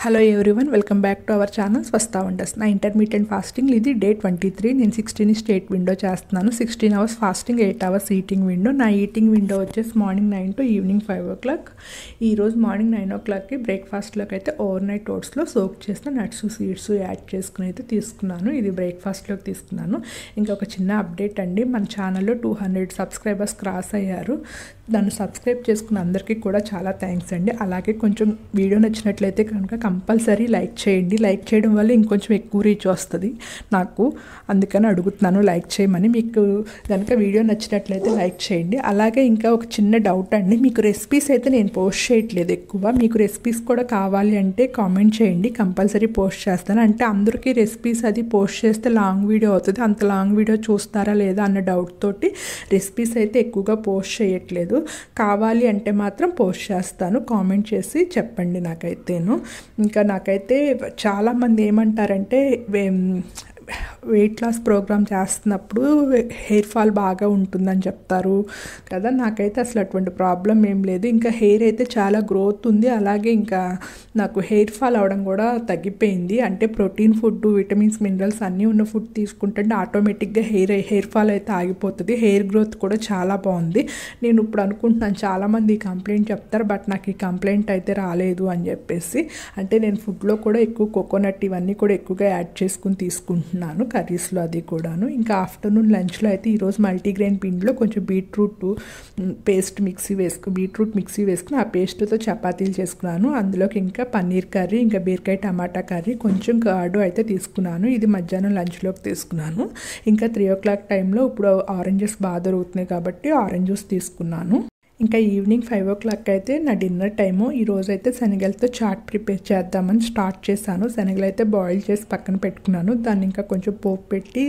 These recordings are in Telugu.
Hello everyone, welcome back to our channel Swasthya wonders. నా ఇంటర్మీడియట్ ఫాస్టింగ్ ఇది డే 23. నేను 16 స్టేట్ విండో చేస్తున్నాను. 16 hours fasting, 8 hours eating window. నా ఈటింగ్ విండో వచ్చేసి మార్నింగ్ 9 to ఈవినింగ్ 5 o'clock. ఈరోజు మార్నింగ్ 9 o'clockకి బ్రేక్ఫాస్ట్లోకి అయితే ఓవర్ నైట్ ఓట్స్లో సోక్ చేసిన నట్స్ సీడ్స్ యాడ్ చేసుకుని అయితే తీసుకున్నాను. ఇది బ్రేక్ఫాస్ట్లోకి తీసుకున్నాను. ఇంకా ఒక చిన్న అప్డేట్ అండి, మన ఛానల్లో 200 సబ్స్క్రైబర్స్ క్రాస్ అయ్యారు. దాన్ని సబ్స్క్రైబ్ చేసుకున్న అందరికీ కూడా చాలా థ్యాంక్స్ అండి. అలాగే కొంచెం వీడియో నచ్చినట్లయితే కనుక కంపల్సరీ లైక్ చేయండి. లైక్ చేయడం వల్ల ఇంకొంచెం ఎక్కువ రీచ్ వస్తుంది నాకు, అందుకని అడుగుతున్నాను లైక్ చేయమని. మీకు కనుక వీడియో నచ్చినట్లయితే లైక్ చేయండి. అలాగే ఇంకా ఒక చిన్న డౌట్ అండి, మీకు రెసిపీస్ అయితే నేను పోస్ట్ చేయట్లేదు ఎక్కువ. మీకు రెసిపీస్ కూడా కావాలి అంటే కామెంట్ చేయండి, కంపల్సరీ పోస్ట్ చేస్తాను. అంటే అందరికీ రెసిపీస్ అది పోస్ట్ చేస్తే లాంగ్ వీడియో అవుతుంది, అంత లాంగ్ వీడియో చూస్తారా లేదా అన్న డౌట్ తోటి రెసిపీస్ అయితే ఎక్కువగా పోస్ట్ చేయట్లేదు. కావాలి అంటే మాత్రం పోస్ట్ చేస్తాను, కామెంట్ చేసి చెప్పండి నాకైతేను. ఇంకా నాకైతే చాలామంది ఏమంటారంటే వెయిట్ లాస్ ప్రోగ్రామ్ చేస్తున్నప్పుడు హెయిర్ ఫాల్ బాగా ఉంటుందని చెప్తారు కదా. నాకైతే అసలు అటువంటి ప్రాబ్లం ఏం లేదు. ఇంకా హెయిర్ అయితే చాలా గ్రోత్ ఉంది. అలాగే ఇంకా నాకు హెయిర్ ఫాల్ అవడం కూడా తగ్గిపోయింది. అంటే ప్రోటీన్ ఫుడ్, విటమిన్స్, మినరల్స్ అన్నీ ఉన్న ఫుడ్ తీసుకుంటే ఆటోమేటిక్గా హెయిర్ ఫాల్ అయితే ఆగిపోతుంది. హెయిర్ గ్రోత్ కూడా చాలా బాగుంది. నేను ఇప్పుడు అనుకుంటున్నాను, చాలామంది ఈ కంప్లైంట్ చెప్తారు, బట్ నాకు ఈ కంప్లైంట్ అయితే రాలేదు అని చెప్పేసి. అంటే నేను ఫుడ్లో కూడా ఎక్కువ కోకోనట్ ఇవన్నీ కూడా ఎక్కువగా యాడ్ చేసుకుని తీసుకుంటున్నాను కర్రీస్లో అది కూడాను. ఇంకా ఆఫ్టర్నూన్ లంచ్లో అయితే ఈరోజు మల్టీగ్రెయిన్ పిండిలో కొంచెం బీట్రూట్ మిక్సీ వేసుకుని ఆ పేస్ట్తో చపాతీలు చేసుకున్నాను. అందులోకి ఇంకా పన్నీర్ కర్రీ, ఇంకా బీరకాయ టమాటా కర్రీ, కొంచెం కర్డ్ అయితే తీసుకున్నాను. ఇది మధ్యాహ్నం లంచ్లోకి తీసుకున్నాను. ఇంకా 3 o'clock టైంలో ఇప్పుడు ఆరెంజెస్ బాగా దొరుకుతున్నాయి కాబట్టి ఆరెంజ్ జ్యూస్ తీసుకున్నాను. ఇంకా ఈవినింగ్ 5 o'clock అయితే నా డిన్నర్ టైము. ఈరోజైతే శనగలతో చాట్ ప్రిపేర్ చేద్దామని స్టార్ట్ చేశాను. శనగలు అయితే బాయిల్ చేసి పక్కన పెట్టుకున్నాను. దాన్ని ఇంకా కొంచెం పోపు పెట్టి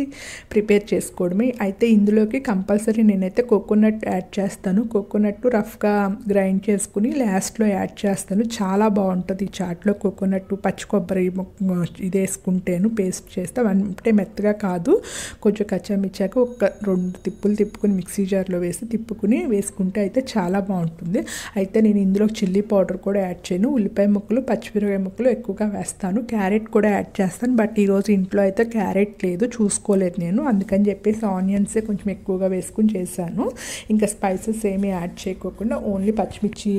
ప్రిపేర్ చేసుకోవడమే. అయితే ఇందులోకి కంపల్సరీ నేనైతే కోకోనట్ యాడ్ చేస్తాను. కోకోనట్ రఫ్గా గ్రైండ్ చేసుకుని లాస్ట్లో యాడ్ చేస్తాను. చాలా బాగుంటుంది ఈ చాట్లో కోకోనట్, పచ్చి కొబ్బరి ఇది వేసుకుంటేను పేస్ట్ చేస్తే. అంటే మెత్తగా కాదు, కొంచెం కచ్చామిచ్చాక ఒక 2 తిప్పులు తిప్పుకుని మిక్సీ జార్లో వేసి తిప్పుకుని వేసుకుంటే అయితే చాలా బాగుంటుంది. అయితే నేను ఇందులో చిల్లీ పౌడర్ కూడా యాడ్ చేయను. ఉల్లిపాయ ముక్కలు, పచ్చిమిరపకాయ ముక్కలు ఎక్కువగా వేస్తాను. క్యారెట్ కూడా యాడ్ చేస్తాను, బట్ ఈరోజు ఇంట్లో అయితే క్యారెట్ లేదు, చూసుకోలేదు నేను, అందుకని చెప్పేసి ఆనియన్సే కొంచెం ఎక్కువగా వేసుకుని చేశాను. ఇంకా స్పైసెస్ ఏమీ యాడ్ చేయకోకుండా ఓన్లీ పచ్చిమిర్చి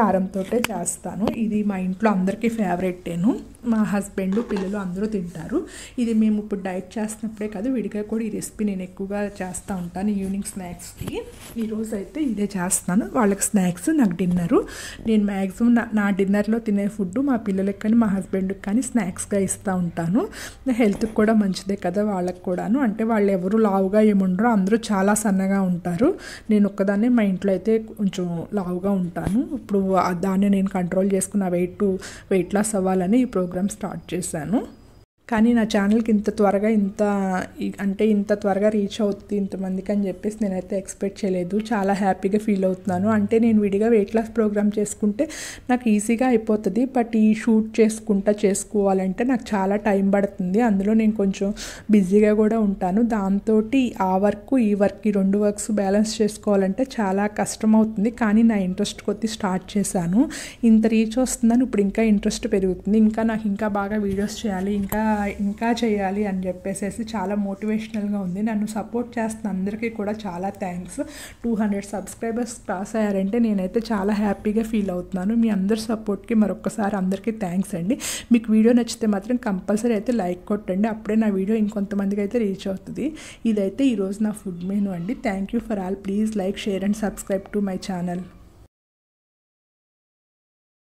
కారంతో చేస్తాను. ఇది మా ఇంట్లో అందరికీ ఫేవరెట్టేను. మా హస్బెండ్, పిల్లలు అందరూ తింటారు. ఇది మేము ఇప్పుడు డైట్ చేస్తున్నప్పుడే కాదు, విడిగా కూడా ఈ రెసిపీ నేను ఎక్కువగా చేస్తూ ఉంటాను ఈవినింగ్ స్నాక్స్కి. ఈరోజు అయితే ఇదే చేస్తున్నాను. వాళ్ళకి స్నాక్స్, నాకు డిన్నరు. నేను మ్యాక్సిమం నా డిన్నర్లో తినే ఫుడ్ మా పిల్లలకి కానీ మా హస్బెండ్కి కానీ స్నాక్స్గా ఇస్తూ ఉంటాను. హెల్త్కి కూడా మంచిదే కదా వాళ్ళకి కూడాను. అంటే వాళ్ళు ఎవరు లావుగా ఏముండరు, అందరూ చాలా సన్నగా ఉంటారు. నేను ఒక్కదాన్నే మా ఇంట్లో అయితే కొంచెం లావుగా ఉంటాను. ఇప్పుడు దాన్ని నేను కంట్రోల్ చేసుకున్న వెయిట్ లాస్ అవ్వాలని ఈ ప్రోగ్రామ్ స్టార్ట్ చేశాను. కానీ నా ఛానల్కి ఇంత త్వరగా రీచ్ అవుతుంది ఇంతమందికి అని చెప్పేసి నేనైతే ఎక్స్పెక్ట్ చేయలేదు. చాలా హ్యాపీగా ఫీల్ అవుతున్నాను. అంటే నేను విడిగా వెయిట్ లాస్ ప్రోగ్రామ్ చేసుకుంటే నాకు ఈజీగా అయిపోతుంది, బట్ ఈ షూట్ చేసుకోవాలంటే నాకు చాలా టైం పడుతుంది. అందులో నేను కొంచెం బిజీగా కూడా ఉంటాను. దాంతో ఆ వర్క్ ఈ 2 వర్క్స్ బ్యాలెన్స్ చేసుకోవాలంటే చాలా కష్టం అవుతుంది. కానీ నా ఇంట్రెస్ట్ కొద్ది స్టార్ట్ చేశాను. ఇంత రీచ్ వస్తుందని ఇప్పుడు ఇంకా ఇంట్రెస్ట్ పెరుగుతుంది. నాకు ఇంకా బాగా వీడియోస్ చేయాలి, ఇంకా చేయాలి అని చెప్పేసి చాలా మోటివేషనల్గా ఉంది. నన్ను సపోర్ట్ చేస్తున్న అందరికీ కూడా చాలా థ్యాంక్స్. 200 సబ్స్క్రైబర్స్ క్రాస్ అయ్యారంటే నేనైతే చాలా హ్యాపీగా ఫీల్ అవుతున్నాను. మీ అందరి సపోర్ట్కి మరొకసారి అందరికీ థ్యాంక్స్ అండి. మీకు వీడియో నచ్చితే మాత్రం కంపల్సరీ అయితే లైక్ కొట్టండి, అప్పుడే నా వీడియో ఇంకొంతమందికి అయితే రీచ్ అవుతుంది. ఇదైతే ఈరోజు నా ఫుడ్ మెనూ అండి. Thank you for all. Please like, share and subscribe to my channel.